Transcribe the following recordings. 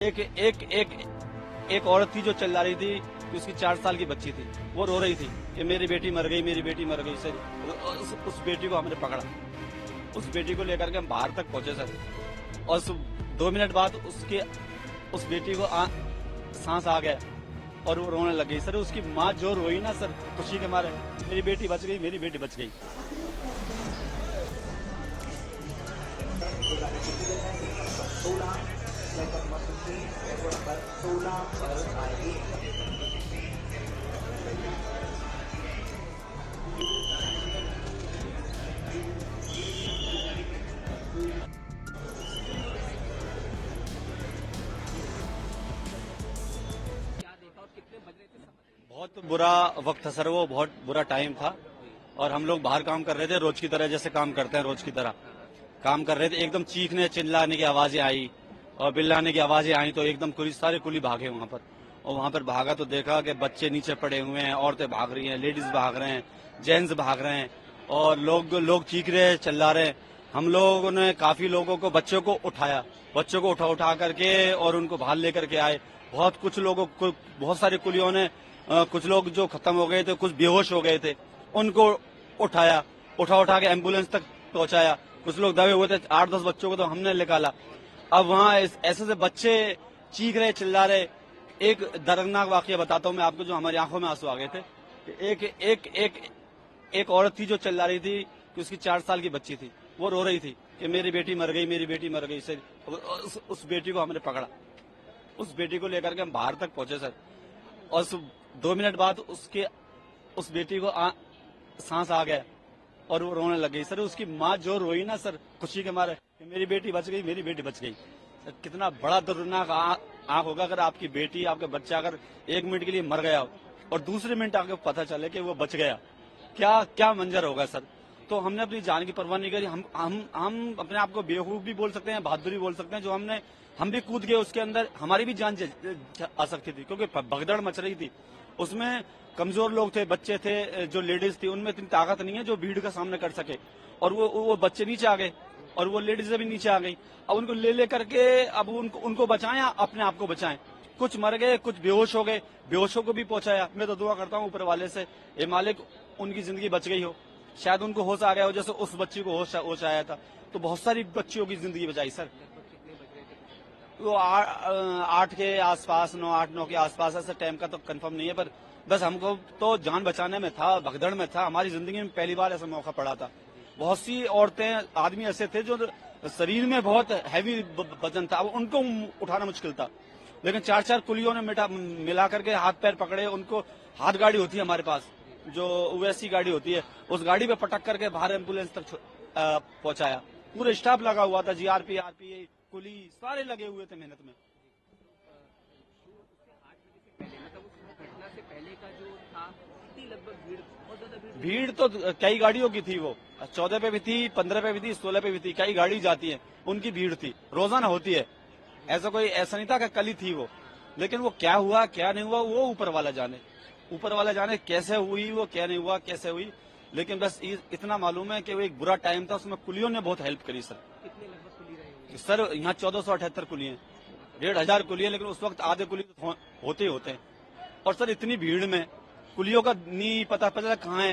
एक औरत थी जो चिल्ला रही थी कि उसकी 4 साल की बच्ची थी, वो रो रही थी कि मेरी बेटी मर गई, मेरी बेटी मर गई सर। उस बेटी को हमने पकड़ा, उस बेटी को लेकर के हम बाहर तक पहुंचे सर, और 2 मिनट बाद उस बेटी को सांस आ गया और वो रोने लगी सर। उसकी माँ जो रोई ना सर, खुशी के मारे, मेरी बेटी बच गई, मेरी बेटी बच गई। बहुत बुरा वक्त था सर, वो बहुत बुरा टाइम था और हम लोग बाहर काम कर रहे थे, रोज की तरह जैसे काम करते हैं, रोज की तरह काम कर रहे थे। एकदम चीखने चिल्लाने की आवाजें आई और बिल्लाने की आवाजें आई तो एकदम सारे कुली भागे वहां पर। और वहां पर भागा तो देखा कि बच्चे नीचे पड़े हुए हैं, औरतें भाग रही हैं, लेडीज भाग रहे हैं, जेंट्स भाग रहे हैं और लोग चीख रहे हैं, चिल्ला रहे हैं। हम लोगों ने काफी लोगों को, बच्चों को उठाया, बच्चों को उठा करके और उनको बाहर लेकर के आए। बहुत सारे कुलियों ने, कुछ लोग जो खत्म हो गए थे, कुछ बेहोश हो गए थे, उनको उठाया, उठा के एम्बुलेंस तक पहुंचाया। कुछ लोग दबे हुए थे, 8-10 बच्चों को तो हमने निकाला। अब वहाँ ऐसे बच्चे चीख रहे, चिल्ला रहे। एक दर्दनाक वाकया बताता हूँ मैं आपको, जो हमारी आंखों में आंसू आ गए थे। एक औरत थी जो चिल्ला रही थी कि उसकी 4 साल की बच्ची थी, वो रो रही थी कि मेरी बेटी मर गई, मेरी बेटी मर गई सर। उस बेटी को हमने पकड़ा, उस बेटी को लेकर के हम बाहर तक पहुंचे सर, और 2 मिनट बाद उस बेटी को सांस आ गया और वो रोने लग गई सर। उसकी माँ जो रोई ना सर, खुशी के मारे, मेरी बेटी बच गई, मेरी बेटी बच गई। सर कितना बड़ा दर्दनाक आंख होगा अगर आपकी बेटी, आपका बच्चा अगर 1 मिनट के लिए मर गया और दूसरे मिनट आपको पता चले कि वो बच गया, क्या मंजर होगा सर। तो हमने अपनी जान की परवाह नहीं करी। हम अपने आप को बेवकूफ भी बोल सकते हैं, बहादुर भी बोल सकते हैं, जो हम भी कूद गए उसके अंदर, हमारी भी जान आ सकती थी क्योंकि भगदड़ मच रही थी। उसमें कमजोर लोग थे, बच्चे थे, जो लेडीज थी, उनमें इतनी ताकत नहीं है जो भीड़ का सामना कर सके। और वो बच्चे नीचे आ गए और वो लेडीज भी नीचे आ गई। अब उनको ले करके अब उनको बचाएं, अपने आप को बचाएं। कुछ मर गए, कुछ बेहोश हो गए, बेहोशों को भी पहुंचाया। मैं तो दुआ करता हूं ऊपर वाले से, ये मालिक उनकी जिंदगी बच गई हो, शायद उनको होश आ गया हो, जैसे उस बच्ची को होश आया था। तो बहुत सारी बच्चियों की जिंदगी बचाई सर। वो 8 के आसपास, 9 के आसपास, ऐसे टाइम का तो कंफर्म नहीं है, पर बस हमको तो जान बचाने में था, भगदड़ में था। हमारी जिंदगी में पहली बार ऐसा मौका पड़ा था। बहुत सी औरतें, आदमी ऐसे थे जो शरीर में बहुत हैवी वजन था, अब उनको उठाना मुश्किल था, लेकिन 4 कुलियों ने मिला करके हाथ पैर पकड़े उनको। हाथ गाड़ी होती है हमारे पास, जो वैसी गाड़ी होती है, उस गाड़ी पे पटक करके बाहर एम्बुलेंस तक पहुंचाया। पूरे स्टाफ लगा हुआ था, जीआरपी, आरपीए, कुली सारे लगे हुए थे मेहनत में। भीड़ तो कई गाड़ियों की थी, वो 14 पे भी थी, 15 पे भी थी, 16 पे भी थी, कई गाड़ी जाती है, उनकी भीड़ थी, रोजाना होती है। ऐसा नहीं था कि कल ही थी वो। लेकिन वो क्या हुआ क्या नहीं हुआ वो ऊपर वाला जाने कैसे हुई, वो क्या नहीं हुआ कैसे हुई। लेकिन बस इतना मालूम है कि वो एक बुरा टाइम था, उसमें कुलियों ने बहुत हेल्प करी सर। कितने लगभग कुली रहे सर यहाँ 1478 कुली हैं, 1500 कुली है, लेकिन उस वक्त आधे कुली तो होते ही होते हैं। और सर इतनी भीड़ में कुलियों का नहीं पता कहाँ है,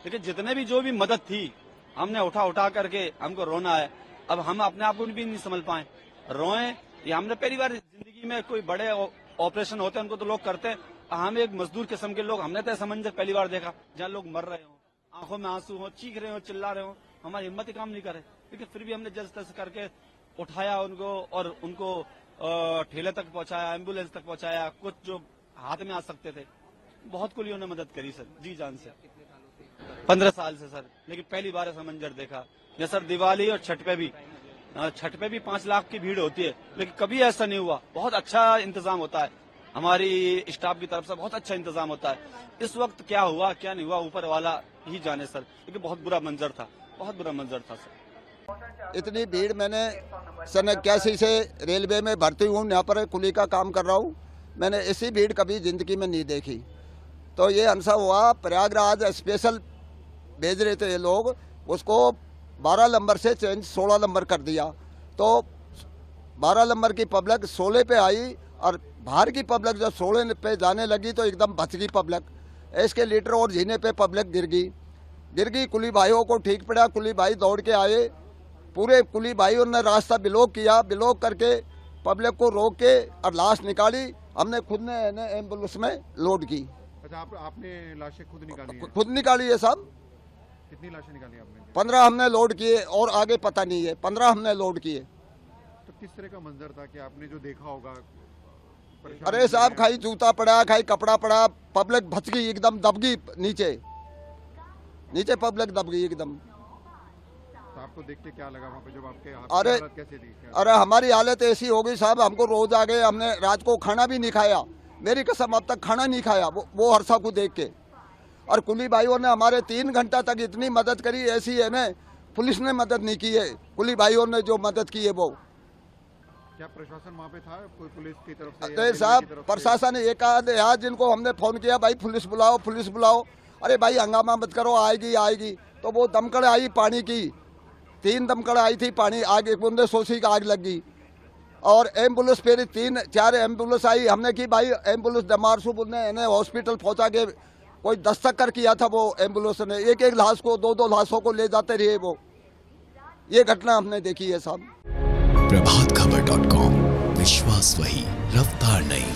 लेकिन जितने भी जो भी मदद थी हमने उठा करके, हमको रोना है। अब हम अपने आप को भी नहीं संभल पाए, रोए। ये हमने पहली बार जिंदगी में, कोई बड़े ऑपरेशन होते हैं उनको तो लोग करते हैं, हम एक मजदूर किस्म के लोग, हमने तो ऐसा मंजर पहली बार देखा जहाँ लोग मर रहे हो, आंखों में आंसू हो, चीख रहे हो, चिल्ला रहे हो, हमारी हिम्मत ही काम नहीं करे। लेकिन फिर भी हमने जल्द तक करके उठाया उनको और उनको ठेले तक पहुंचाया, एम्बुलेंस तक पहुंचाया। कुछ जो हाथ में आ सकते थे, बहुत कुलियों ने मदद करी सर, जी जान से। 15 साल से सर, लेकिन पहली बार ऐसा मंजर देखा। जैसे सर दिवाली और छठ पे भी 5 लाख की भीड़ होती है, लेकिन कभी ऐसा नहीं हुआ। बहुत अच्छा इंतजाम होता है, हमारी स्टाफ की तरफ से बहुत अच्छा इंतजाम होता है। इस वक्त क्या हुआ क्या नहीं हुआ ऊपर वाला ही जाने सर, क्योंकि बहुत बुरा मंजर था, बहुत बुरा मंजर था सर। इतनी भीड़, मैंने सन 81 से रेलवे में भर्ती हूँ, यहाँ पर कुली का काम कर रहा हूँ। मैंने ऐसी भीड़ कभी जिंदगी में नहीं देखी। तो ये हमसा हुआ, प्रयागराज स्पेशल भेज रहे थे ये लोग, उसको 12 नंबर से चेंज 16 नंबर कर दिया। तो 12 नंबर की पब्लिक 16 पे आई और बाहर की पब्लिक जब 16 पे जाने लगी तो एकदम बच गई पब्लिक। इसके लीटर और जीने पे पब्लिक गिर गई। कुली भाइयों को ठीक पड़ा, कुली भाई दौड़ के आए, पूरे कुली भाइयों ने रास्ता ब्लॉक किया, ब्लॉक करके पब्लिक को रोक के और लाश निकाली। हमने खुद ने एम्बुलेंस में लोड की। अच्छा, आपने लाशें खुद निकाली हैं? खुद निकाली है साहब। कितनी लाशें निकाली आपने? 15 हमने लोड किए और आगे पता नहीं है, 15 हमने लोड किए। तो किस तरह का मंजर था कि आपने जो देखा होगा? अरे साहब, खाई जूता पड़ा, खाई कपड़ा पड़ा, पब्लिक भच गई, एकदम दब गई नीचे पब्लिक दब गई एकदम। तो आपको देख के क्या लगा वहाँ पे जब आपके अरे हालत कैसे थी? अरे हमारी हालत ऐसी हो गई साहब, हमको रोज आ गए, हमने रात को खाना भी नहीं खाया, मेरी कसम अब तक खाना नहीं खाया वो हरसा को देख के। और कुली भाइयों ने हमारे 3 घंटा तक इतनी मदद करी, ऐसी है ना, पुलिस ने मदद नहीं की है, कुली भाइयों ने जो मदद की है वो। क्या प्रशासन वहाँ पे था कोई पुलिस की तरफ से? अरे साहब, प्रशासन एक आधे आज जिनको हमने फोन किया, भाई पुलिस बुलाओ, अरे भाई हंगामा मत करो, आएगी। तो वो दमकड़ आई पानी की, 3 दमकड़ आई थी पानी, आग एक बूंदे सोसी का आग लग गई। और एम्बुलेंस फिर 3-4 एम्बुलेंस आई, हमने की भाई एम्बुलेंस डमारसू ने हॉस्पिटल पहुंचा के कोई दस्तक कर किया था वो एम्बुलेंस ने, एक लाश को 2 लाशों को ले जाते रहे वो। ये घटना हमने देखी है साहब। प्रभातखबर.com, विश्वास वही, रफ्तार नहीं।